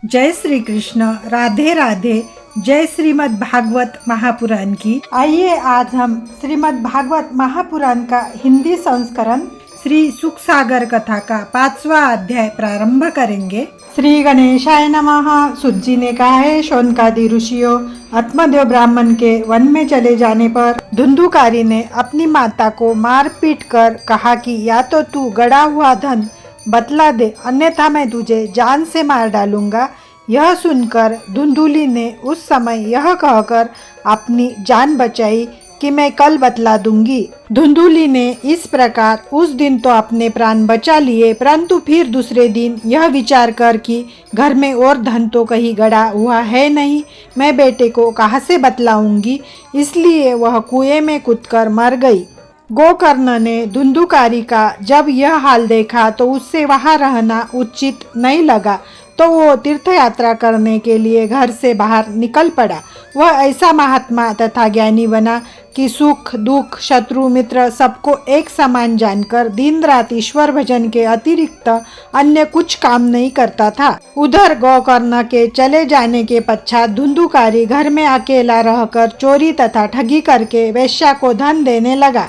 जय श्री कृष्ण। राधे राधे। जय श्रीमद् भागवत महापुराण की। आइए आज हम श्रीमद् भागवत महापुराण का हिंदी संस्करण श्री सुख सागर कथा का 5वां अध्याय प्रारंभ करेंगे। श्री गणेशाय नमः। सुत जी ने कहा है, शौनकादि ऋषियों, आत्मदेव ब्राह्मण के वन में चले जाने पर धुंधुकारी ने अपनी माता को मार पीट कर कहा कि या तो तू गड़ा हुआ धन बतला दे, अन्यथा मैं तुझे जान से मार डालूंगा। यह सुनकर धुंधुली ने उस समय यह कहकर अपनी जान बचाई कि मैं कल बतला दूंगी। धुंधुली ने इस प्रकार उस दिन तो अपने प्राण बचा लिए, परंतु फिर दूसरे दिन यह विचार कर कि घर में और धन तो कहीं गड़ा हुआ है नहीं, मैं बेटे को कहाँ से बतलाऊंगी, इसलिए वह कुएं में कूदकर मर गई। गोकर्ण ने धुंधुकारी का जब यह हाल देखा तो उससे वहां रहना उचित नहीं लगा, तो वो तीर्थ यात्रा करने के लिए घर से बाहर निकल पड़ा। वह ऐसा महात्मा तथा ज्ञानी बना कि सुख दुख शत्रु मित्र सबको एक समान जानकर दिन रात ईश्वर भजन के अतिरिक्त अन्य कुछ काम नहीं करता था। उधर गोकर्ण के चले जाने के पश्चात धुंधुकारी घर में अकेला रहकर चोरी तथा ठगी करके वेश्या को धन देने लगा।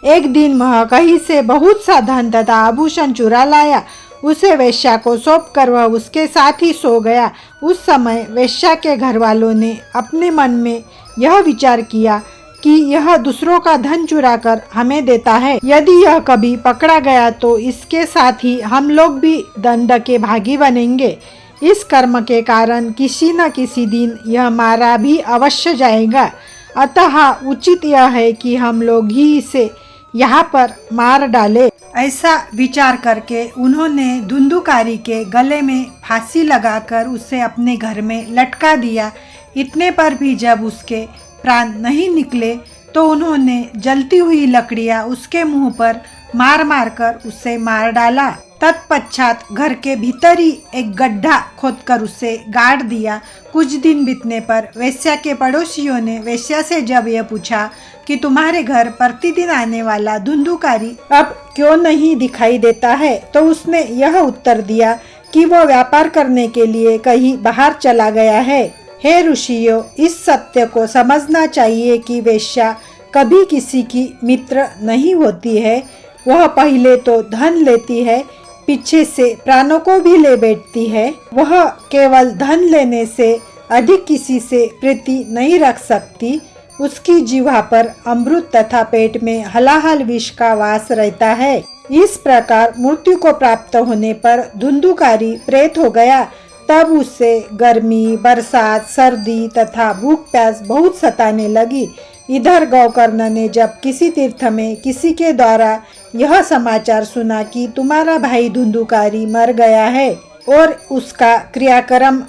एक दिन वह कहीं से बहुत सा धन तथा आभूषण चुरा लाया। उसे वेश्या को सौंप कर वह उसके साथ ही सो गया। उस समय वेश्या के घर वालों ने अपने मन में यह विचार किया कि यह दूसरों का धन चुरा कर हमें देता है, यदि यह कभी पकड़ा गया तो इसके साथ ही हम लोग भी दंड के भागी बनेंगे। इस कर्म के कारण किसी न किसी दिन यह मारा भी अवश्य जाएगा, अतः उचित यह है कि हम लोग ही इसे यहाँ पर मार डाले। ऐसा विचार करके उन्होंने धुंधुकारी के गले में फांसी लगाकर उसे अपने घर में लटका दिया। इतने पर भी जब उसके प्राण नहीं निकले तो उन्होंने जलती हुई लकड़ियाँ उसके मुंह पर मार मार कर उसे मार डाला। तत्पश्चात घर के भीतर ही एक गड्ढा खोदकर उसे गाड़ दिया। कुछ दिन बीतने पर वेश्या के पड़ोसियों ने वेश्या से जब यह पूछा कि तुम्हारे घर प्रतिदिन आने वाला धुंधुकारी अब क्यों नहीं दिखाई देता है, तो उसने यह उत्तर दिया कि वह व्यापार करने के लिए कहीं बाहर चला गया है। हे ऋषियों, इस सत्य को समझना चाहिए कि वेश्या कभी किसी की मित्र नहीं होती है। वह पहले तो धन लेती है, पीछे से प्राणों को भी ले बैठती है। वह केवल धन लेने से अधिक किसी से प्रीति नहीं रख सकती। उसकी जीवा पर अमृत तथा पेट में हलाहल विष का वास रहता है। इस प्रकार मृत्यु को प्राप्त होने पर धुंधुकारी प्रेत हो गया। तब उससे गर्मी, बरसात, सर्दी तथा भूख प्यास बहुत सताने लगी। इधर गोकर्ण ने जब किसी तीर्थ में किसी के द्वारा यह समाचार सुना कि तुम्हारा भाई धुंधुकारी मर गया है और उसका क्रियाक्रम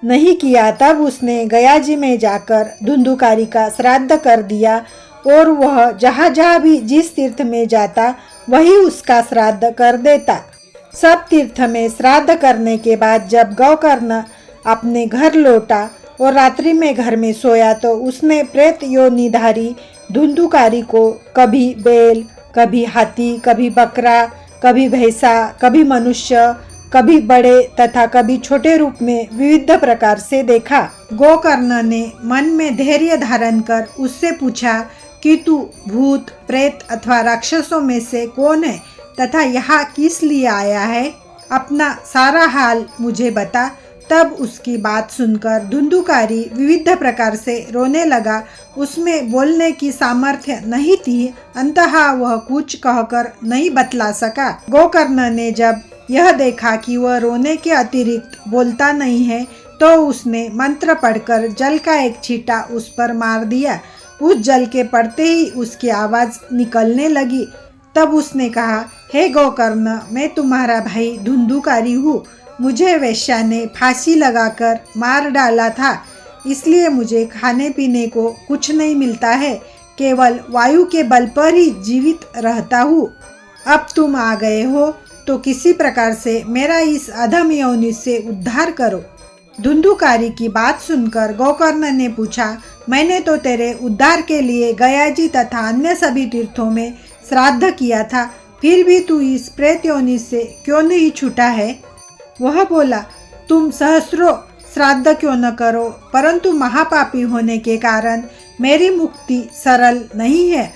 नहीं किया, तब उसने गया जी में जाकर धुंधुकारी का श्राद्ध कर दिया और वह जहाँ जहाँ भी जिस तीर्थ में जाता वही उसका श्राद्ध कर देता। सब तीर्थ में श्राद्ध करने के बाद जब गोकर्ण अपने घर लौटा और रात्रि में घर में सोया तो उसने प्रेत योनिधारी धुंधुकारी को कभी बैल, कभी हाथी, कभी बकरा, कभी भैंसा, कभी मनुष्य, कभी बड़े तथा कभी छोटे रूप में विविध प्रकार से देखा। गोकर्ण ने मन में धैर्य धारण कर उससे पूछा कि तू भूत, प्रेत अथवा राक्षसों में से कौन है तथा यहाँ किस लिए आया है, अपना सारा हाल मुझे बता। तब उसकी बात सुनकर धुंधुकारी विविध प्रकार से रोने लगा। उसमें बोलने की सामर्थ्य नहीं थी, अंततः वह कुछ कहकर नहीं बतला सका। गोकर्ण ने जब यह देखा कि वह रोने के अतिरिक्त बोलता नहीं है तो उसने मंत्र पढ़कर जल का एक छींटा उस पर मार दिया। उस जल के पड़ते ही उसकी आवाज़ निकलने लगी। तब उसने कहा, हे गोकर्ण, मैं तुम्हारा भाई धुंधुकारी हूँ। मुझे वेश्या ने फांसी लगाकर मार डाला था, इसलिए मुझे खाने पीने को कुछ नहीं मिलता है, केवल वायु के बल पर ही जीवित रहता हूँ। अब तुम आ गए हो तो किसी प्रकार से मेरा इस अधम योनि से उद्धार करो। धुंधुकारी की बात सुनकर गोकर्ण ने पूछा, मैंने तो तेरे उद्धार के लिए गयाजी तथा अन्य सभी तीर्थों में श्राद्ध किया था, फिर भी तू इस प्रेत योनि से क्यों नहीं छूटा है? वह बोला, तुम सहस्रों श्राद्ध क्यों न करो, परंतु महापापी होने के कारण मेरी मुक्ति सरल नहीं है।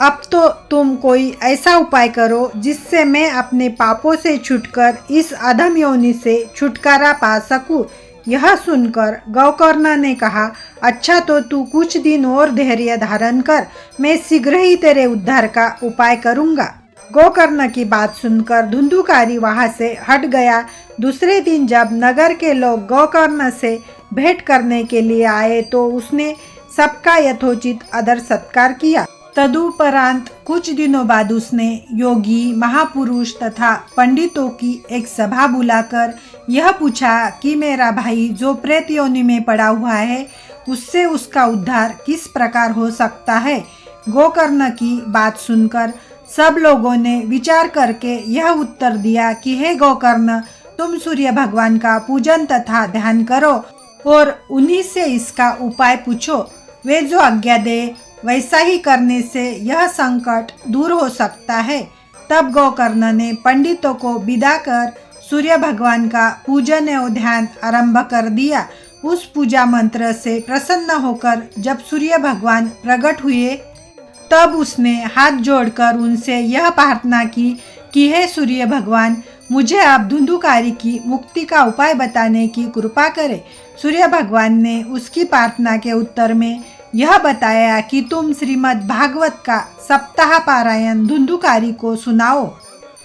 अब तो तुम कोई ऐसा उपाय करो जिससे मैं अपने पापों से छूटकर इस अधम योनि से छुटकारा पा सकूं। यह सुनकर गोकर्ण ने कहा, अच्छा तो तू कुछ दिन और धैर्य धारण कर, मैं शीघ्र ही तेरे उद्धार का उपाय करूंगा। गोकर्ण की बात सुनकर धुंधुकारी वहां से हट गया। दूसरे दिन जब नगर के लोग गोकर्ण से भेंट करने के लिए आए तो उसने सबका यथोचित आदर सत्कार किया। तदुपरांत कुछ दिनों बाद उसने योगी, महापुरुष तथा पंडितों की एक सभा बुलाकर यह पूछा कि मेरा भाई जो प्रेत योनि में पड़ा हुआ है उससे उसका उद्धार किस प्रकार हो सकता है। गोकर्ण की बात सुनकर सब लोगों ने विचार करके यह उत्तर दिया कि हे गोकर्ण, तुम सूर्य भगवान का पूजन तथा ध्यान करो और उन्हीं से इसका उपाय पूछो। वे जो आज्ञा दे वैसा ही करने से यह संकट दूर हो सकता है। तब गोकर्ण ने पंडितों को विदा कर सूर्य भगवान का पूजन एवं ध्यान आरंभ कर दिया। उस पूजा मंत्र से प्रसन्न होकर जब सूर्य भगवान प्रकट हुए तब उसने हाथ जोड़कर उनसे यह प्रार्थना की कि हे सूर्य भगवान, मुझे आप धुंधुकारी की मुक्ति का उपाय बताने की कृपा करें। सूर्य भगवान ने उसकी प्रार्थना के उत्तर में यह बताया कि तुम श्रीमद् भागवत का सप्ताह पारायण धुंधुकारी को सुनाओ,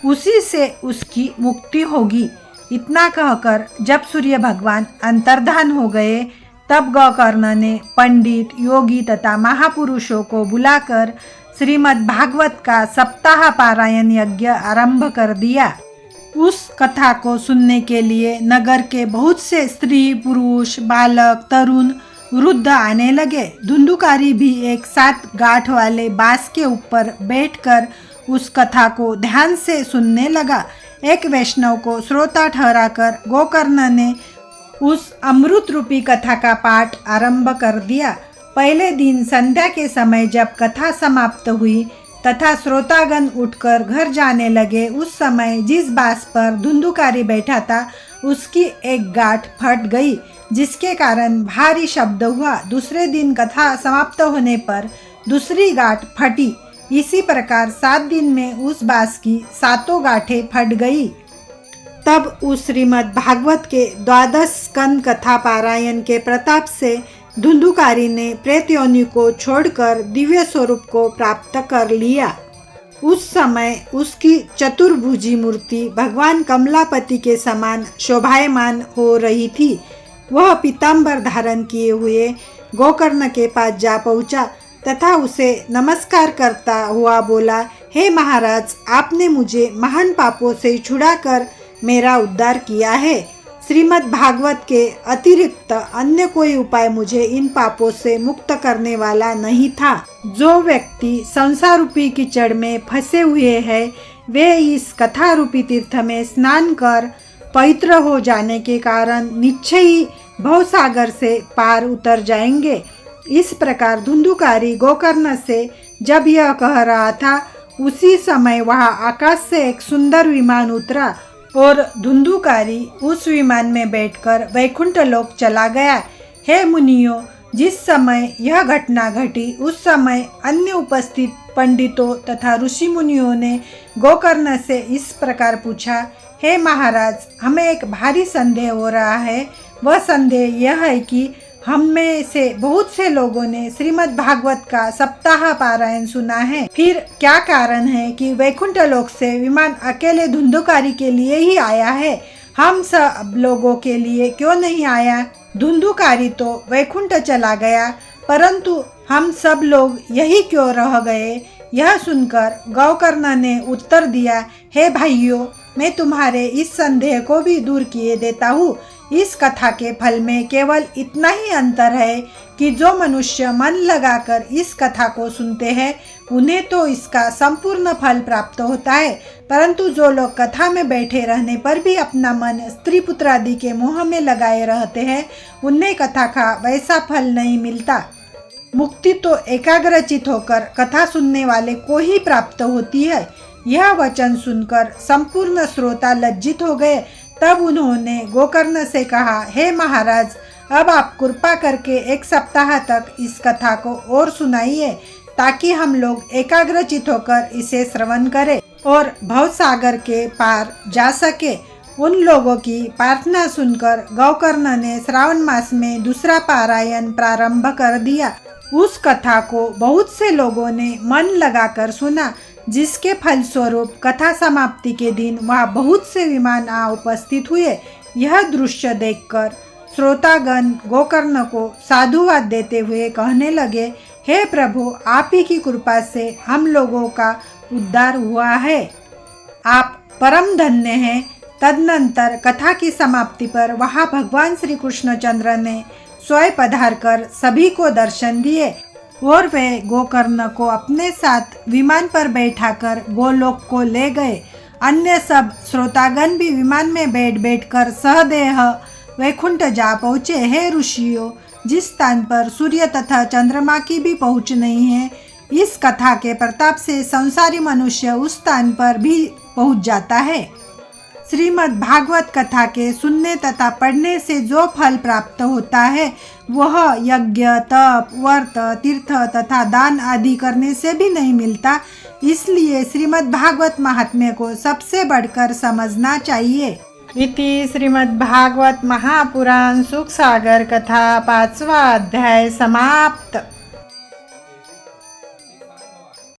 उसी से उसकी मुक्ति होगी। इतना कहकर जब सूर्य भगवान अंतर्धान हो गए तब गोकर्ण ने पंडित, योगी तथा महापुरुषों को बुलाकर श्रीमद् भागवत का सप्ताह पारायण यज्ञ आरंभ कर दिया। उस कथा को सुनने के लिए नगर के बहुत से स्त्री, पुरुष, बालक, तरुण, वृद्ध आने लगे। धुंधुकारी भी एक 7 गांठ वाले बांस के ऊपर बैठकर उस कथा को ध्यान से सुनने लगा। एक वैष्णव को श्रोता ठहराकर गोकर्ण ने उस अमृत रूपी कथा का पाठ आरंभ कर दिया। पहले दिन संध्या के समय जब कथा समाप्त हुई तथा श्रोतागण उठकर घर जाने लगे, उस समय जिस बांस पर धुंधुकारी बैठा था उसकी एक गांठ फट गई, जिसके कारण भारी शब्द हुआ। दूसरे दिन कथा समाप्त होने पर दूसरी गांठ फटी। इसी प्रकार 7 दिन में उस बांस की 7 गांठें फट गई। तब उस श्रीमद् भागवत के 12 स्कंद कथा पारायण के प्रताप से धुंधुकारी ने प्रेत योनि को छोड़कर दिव्य स्वरूप को प्राप्त कर लिया। उस समय उसकी चतुर्भुजी मूर्ति भगवान कमलापति के समान शोभायमान हो रही थी। वह पीतांबर धारण किए हुए गोकर्ण के पास जा पहुंचा तथा उसे नमस्कार करता हुआ बोला, हे महाराज, आपने मुझे महान पापों से छुड़ाकर मेरा उद्धार किया है। श्रीमद् भागवत के अतिरिक्त अन्य कोई उपाय मुझे इन पापों से मुक्त करने वाला नहीं था। जो व्यक्ति संसार रूपी कीचड़ में फंसे हुए हैं वे इस कथा रूपी तीर्थ में स्नान कर पवित्र हो जाने के कारण निश्चय ही भवसागर से पार उतर जाएंगे। इस प्रकार धुंधुकारी गोकर्ण से जब यह कह रहा था उसी समय वहां आकाश से एक सुंदर विमान उतरा और धुंधुकारी उस विमान में बैठकर वैकुंठ लोक चला गया। हे मुनियों, जिस समय यह घटना घटी उस समय अन्य उपस्थित पंडितों तथा ऋषि मुनियों ने गोकर्ण से इस प्रकार पूछा, हे महाराज, हमें एक भारी संदेह हो रहा है। वह संदेह यह है कि हम में से बहुत से लोगों ने श्रीमद् भागवत का सप्ताह पारायण सुना है, फिर क्या कारण है कि वैकुंठ लोक से विमान अकेले धुंधुकारी के लिए ही आया है, हम सब लोगों के लिए क्यों नहीं आया? धुंधुकारी तो वैकुंठ चला गया, परंतु हम सब लोग यही क्यों रह गए? यह सुनकर गोकर्ण ने उत्तर दिया, हे भाइयों, मैं तुम्हारे इस संदेह को भी दूर किए देता हूँ। इस कथा के फल में केवल इतना ही अंतर है कि जो मनुष्य मन लगाकर इस कथा को सुनते हैं उन्हें तो इसका संपूर्ण फल प्राप्त होता है, परंतु जो लोग कथा में बैठे रहने पर भी अपना मन स्त्री पुत्र आदि के मोह में लगाए रहते हैं उन्हें कथा का वैसा फल नहीं मिलता। मुक्ति तो एकाग्रचित होकर कथा सुनने वाले को ही प्राप्त होती है। यह वचन सुनकर संपूर्ण श्रोता लज्जित हो गए तब उन्होंने गोकर्ण से कहा, हे महाराज, अब आप कृपा करके एक सप्ताह तक इस कथा को और सुनाइए, ताकि हम लोग एकाग्रचित होकर इसे श्रवण करें और भवसागर के पार जा सके। उन लोगों की प्रार्थना सुनकर गोकर्ण ने श्रावण मास में दूसरा पारायण प्रारंभ कर दिया। उस कथा को बहुत से लोगों ने मन लगाकर सुना, जिसके फलस्वरूप कथा समाप्ति के दिन वहाँ बहुत से विमान आ उपस्थित हुए। यह दृश्य देखकर श्रोतागण गोकर्ण को साधुवाद देते हुए कहने लगे, हे प्रभु, आप ही की कृपा से हम लोगों का उद्धार हुआ है, आप परम धन्य हैं। तदनंतर कथा की समाप्ति पर वहाँ भगवान श्री कृष्णचंद्र ने स्वयं पधार कर सभी को दर्शन दिए और वे गोकर्ण को अपने साथ विमान पर बैठाकर गोलोक को ले गए। अन्य सब श्रोतागण भी विमान में बैठकर सहदेह वैकुंठ जा पहुँचे। हे ऋषियों, जिस स्थान पर सूर्य तथा चंद्रमा की भी पहुँच नहीं है, इस कथा के प्रताप से संसारी मनुष्य उस स्थान पर भी पहुँच जाता है। श्रीमद् भागवत कथा के सुनने तथा पढ़ने से जो फल प्राप्त होता है, वह यज्ञ, तप, व्रत, तीर्थ तथा दान आदि करने से भी नहीं मिलता। इसलिए श्रीमद् भागवत महात्म्य को सबसे बढ़कर समझना चाहिए। इति श्रीमद् भागवत महापुराण सुख सागर कथा 5वां अध्याय समाप्त।